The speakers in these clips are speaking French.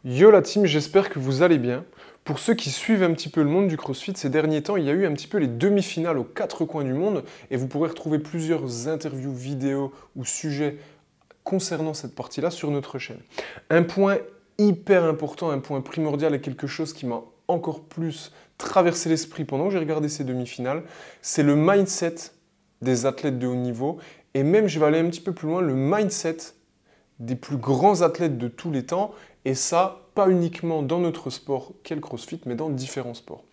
Yo la team, j'espère que vous allez bien. Pour ceux qui suivent un petit peu le monde du CrossFit, ces derniers temps, il y a eu un petit peu les demi-finales aux quatre coins du monde et vous pourrez retrouver plusieurs interviews, vidéos ou sujets concernant cette partie-là sur notre chaîne. Un point hyper important, un point primordial et quelque chose qui m'a encore plus traversé l'esprit pendant que j'ai regardé ces demi-finales, c'est le mindset des athlètes de haut niveau et même, je vais aller un petit peu plus loin, le mindset des plus grands athlètes de tous les temps, et ça, pas uniquement dans notre sport qu'est le CrossFit, mais dans différents sports.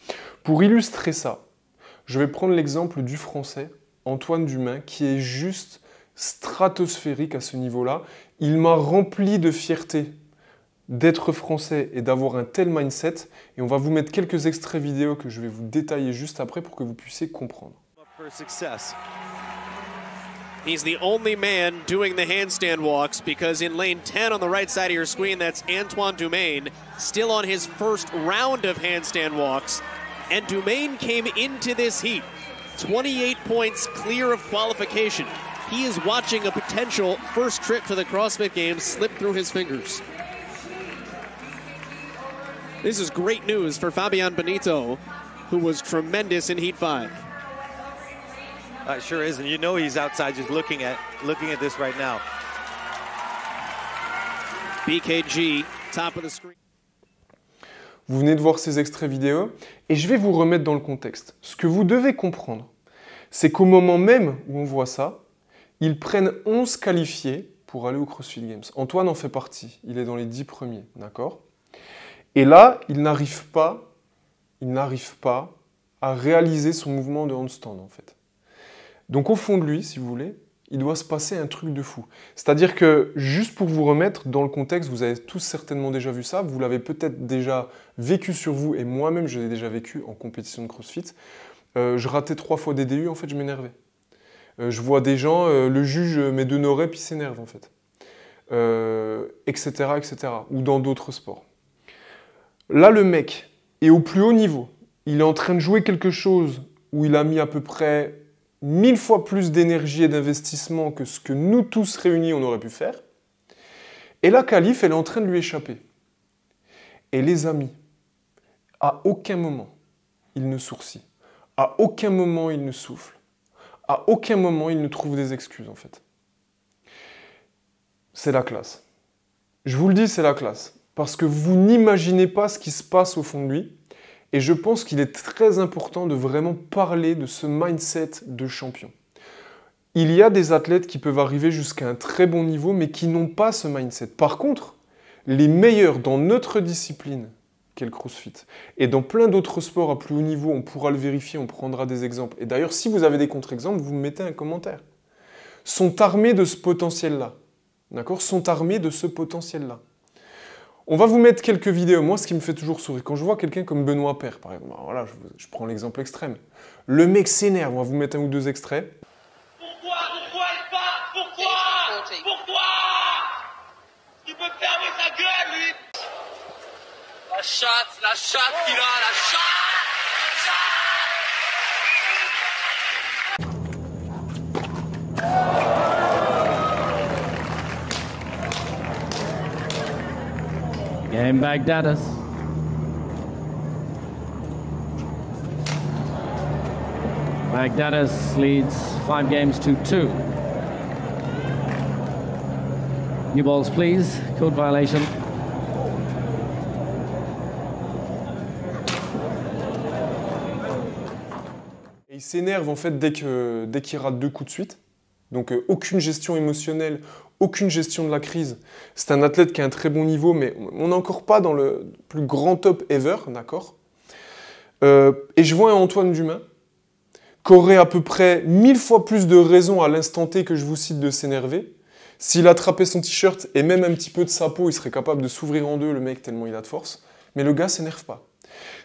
Pour illustrer ça, je vais prendre l'exemple du Français, Antoine Dumain, qui est juste stratosphérique à ce niveau-là. Il m'a rempli de fierté d'être français et d'avoir un tel mindset, et on va vous mettre quelques extraits vidéo que je vais vous détailler juste après pour que vous puissiez comprendre. He's the only man doing the handstand walks because in lane 10 on the right side of your screen, that's Antoine Dumain, still on his first round of handstand walks. And Dumain came into this heat 28 points clear of qualification. He is watching a potential first trip to the CrossFit Games slip through his fingers. This is great news for Fabian Benito, who was tremendous in Heat 5. It sure is, and you know he's outside just looking at this right now. BKG, top of the screen. Vous venez de voir ces extraits vidéo, et je vais vous remettre dans le contexte. Ce que vous devez comprendre, c'est qu'au moment même où on voit ça, ils prennent 11 qualifiés pour aller au CrossFit Games. Antoine en fait partie, il est dans les 10 premiers, d'accord? Et là, il n'arrive pas à réaliser son mouvement de handstand, en fait. Donc au fond de lui, si vous voulez, il doit se passer un truc de fou. C'est-à-dire que, juste pour vous remettre dans le contexte, vous avez tous certainement déjà vu ça, vous l'avez peut-être déjà vécu sur vous, et moi-même je l'ai déjà vécu en compétition de CrossFit. Je ratais 3 fois des DU, en fait je m'énervais. Je vois des gens, le juge met 2 no-reps, il s'énerve en fait. Etc., etc. Ou dans d'autres sports. Là, le mec est au plus haut niveau. Il est en train de jouer quelque chose où il a mis à peu près 1000 fois plus d'énergie et d'investissement que ce que nous tous réunis on aurait pu faire. Et la qualif, elle est en train de lui échapper. Et les amis, à aucun moment, il ne sourcille. À aucun moment, il ne souffle. À aucun moment, il ne trouve des excuses, en fait. C'est la classe. Je vous le dis, c'est la classe. Parce que vous n'imaginez pas ce qui se passe au fond de lui. Et je pense qu'il est très important de vraiment parler de ce mindset de champion. Il y a des athlètes qui peuvent arriver jusqu'à un très bon niveau, mais qui n'ont pas ce mindset. Par contre, les meilleurs dans notre discipline, qu'est le CrossFit, et dans plein d'autres sports à plus haut niveau, on pourra le vérifier, on prendra des exemples. Et d'ailleurs, si vous avez des contre-exemples, vous me mettez un commentaire. Sont armés de ce potentiel-là. D'accord ? Sont armés de ce potentiel-là. On va vous mettre quelques vidéos. Moi, ce qui me fait toujours sourire, quand je vois quelqu'un comme Benoît Paire, par exemple, voilà, je prends l'exemple extrême. Le mec s'énerve, on va vous mettre un ou deux extraits. Pourquoi il part? Pourquoi il peut fermer sa gueule, lui. La chatte qu'il a, la chatte. Game Baghdadis. Baghdadis leads 5 games to 2. New balls, please. Code violation. Et il s'énerve en fait dès qu'il rate 2 coups de suite. Donc aucune gestion émotionnelle, aucune gestion de la crise. C'est un athlète qui a un très bon niveau, mais on n'est encore pas dans le plus grand top ever, d'accord ? Et je vois un Antoine Dumain qui aurait à peu près 1000 fois plus de raisons à l'instant T que je vous cite de s'énerver. S'il attrapait son t-shirt et même un petit peu de sa peau, il serait capable de s'ouvrir en deux, le mec, tellement il a de force. Mais le gars s'énerve pas.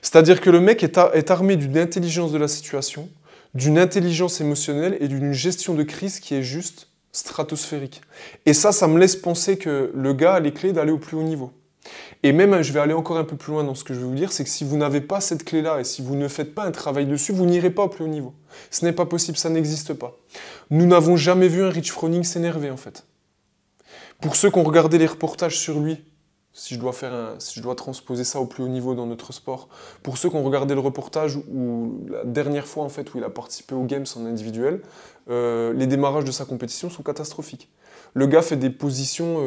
C'est-à-dire que le mec est armé d'une intelligence de la situation, d'une intelligence émotionnelle et d'une gestion de crise qui est juste stratosphérique. Et ça me laisse penser que le gars a les clés d'aller au plus haut niveau. Et même, je vais aller encore un peu plus loin dans ce que je vais vous dire, c'est que si vous n'avez pas cette clé-là et si vous ne faites pas un travail dessus, vous n'irez pas au plus haut niveau. Ce n'est pas possible, ça n'existe pas. Nous n'avons jamais vu un Rich Froning s'énerver, en fait. Pour ceux qui ont regardé les reportages sur lui, si je dois transposer ça au plus haut niveau dans notre sport. Pour ceux qui ont regardé le reportage ou la dernière fois en fait où il a participé aux Games en individuel, les démarrages de sa compétition sont catastrophiques. Le gars fait des positions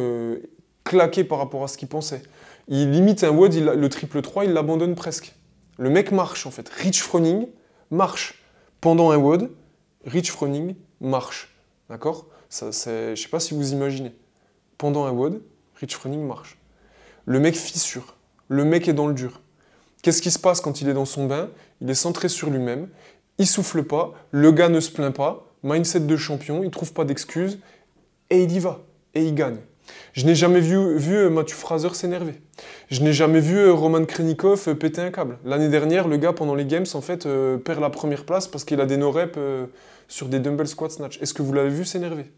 claquées par rapport à ce qu'il pensait. Il limite un WOD, le triple 3, il l'abandonne presque. Le mec marche en fait. Rich Froning marche. Pendant un WOD, Rich Froning marche. D'accord ? Je ne sais pas si vous imaginez. Pendant un WOD, Rich Froning marche. Le mec fissure. Le mec est dans le dur. Qu'est-ce qui se passe quand il est dans son bain? Il est centré sur lui-même. Il souffle pas. Le gars ne se plaint pas. Mindset de champion. Il trouve pas d'excuses. Et il y va. Et il gagne. Je n'ai jamais vu Mathieu Fraser s'énerver. Je n'ai jamais vu Roman Krenikov péter un câble. L'année dernière, le gars, pendant les Games, en fait, perd la première place parce qu'il a des no-reps sur des dumbbell squat snatch. Est-ce que vous l'avez vu s'énerver?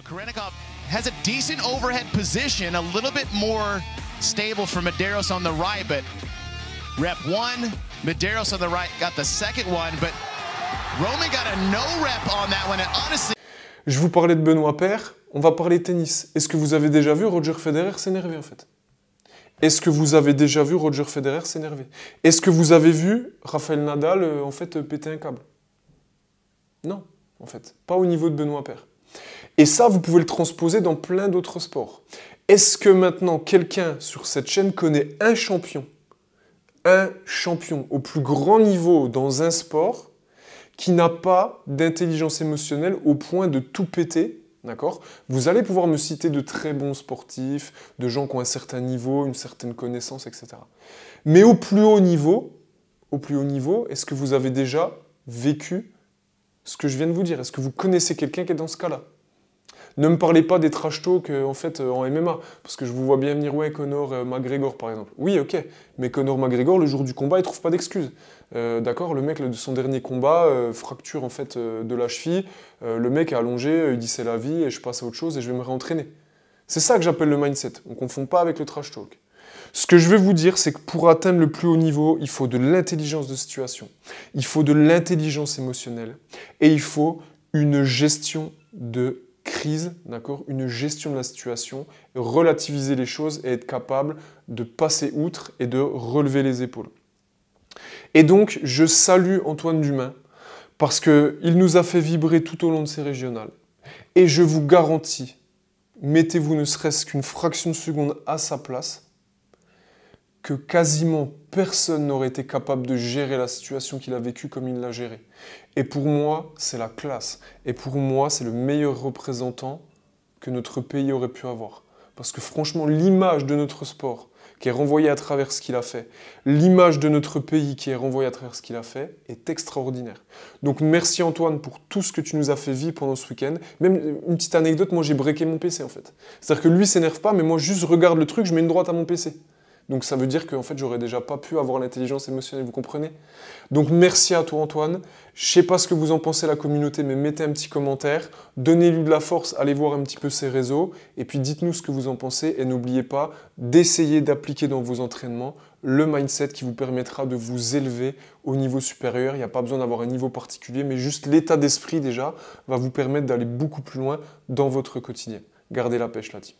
Krenikov has a decent overhead position, a little bit more stable for Medeiros on the right, but rep 1, Medeiros on the right got the second one, but Roman got a no rep on that one, and honestly... Je vous parlais de Benoît Paire, on va parler tennis. Est-ce que vous avez déjà vu Roger Federer s'énerver en fait? Est-ce que vous avez déjà vu Roger Federer s'énerver? Est-ce que vous avez vu Rafael Nadal en fait péter un câble? Non, en fait, pas au niveau de Benoît Paire. Et ça, vous pouvez le transposer dans plein d'autres sports. Est-ce que maintenant, quelqu'un sur cette chaîne connaît un champion au plus grand niveau dans un sport, qui n'a pas d'intelligence émotionnelle au point de tout péter, d'accord? Vous allez pouvoir me citer de très bons sportifs, de gens qui ont un certain niveau, une certaine connaissance, etc. Mais au plus haut niveau, est-ce que vous avez déjà vécu ce que je viens de vous dire? Est-ce que vous connaissez quelqu'un qui est dans ce cas-là? Ne me parlez pas des trash talk en fait en MMA, parce que je vous vois bien venir, ouais, Conor McGregor par exemple. Oui, ok, mais Conor McGregor, le jour du combat, il trouve pas d'excuses. D'accord, le mec de son dernier combat, fracture en fait de la cheville, le mec est allongé, il dit c'est la vie et je passe à autre chose et je vais me réentraîner. C'est ça que j'appelle le mindset, on ne confond pas avec le trash talk. Ce que je vais vous dire, c'est que pour atteindre le plus haut niveau, il faut de l'intelligence de situation, il faut de l'intelligence émotionnelle et il faut une gestion de crise, d'accord, une gestion de la situation, relativiser les choses et être capable de passer outre et de relever les épaules. Et donc, je salue Antoine Dumain parce qu'il nous a fait vibrer tout au long de ces régionales. Et je vous garantis, mettez-vous ne serait-ce qu'une fraction de seconde à sa place, que quasiment personne n'aurait été capable de gérer la situation qu'il a vécue comme il l'a gérée. Et pour moi, c'est la classe. Et pour moi, c'est le meilleur représentant que notre pays aurait pu avoir. Parce que franchement, l'image de notre sport qui est renvoyée à travers ce qu'il a fait, l'image de notre pays qui est renvoyée à travers ce qu'il a fait, est extraordinaire. Donc merci Antoine pour tout ce que tu nous as fait vivre pendant ce week-end. Même une petite anecdote, moi j'ai breaké mon PC en fait. C'est-à-dire que lui s'énerve pas, mais moi juste regarde le truc, je mets une droite à mon PC. Donc ça veut dire qu'en fait, j'aurais déjà pas pu avoir l'intelligence émotionnelle, vous comprenez? Donc merci à toi Antoine. Je sais pas ce que vous en pensez la communauté, mais mettez un petit commentaire, donnez-lui de la force, allez voir un petit peu ses réseaux, et puis dites-nous ce que vous en pensez, et n'oubliez pas d'essayer d'appliquer dans vos entraînements le mindset qui vous permettra de vous élever au niveau supérieur. Il n'y a pas besoin d'avoir un niveau particulier, mais juste l'état d'esprit déjà va vous permettre d'aller beaucoup plus loin dans votre quotidien. Gardez la pêche là-dessus.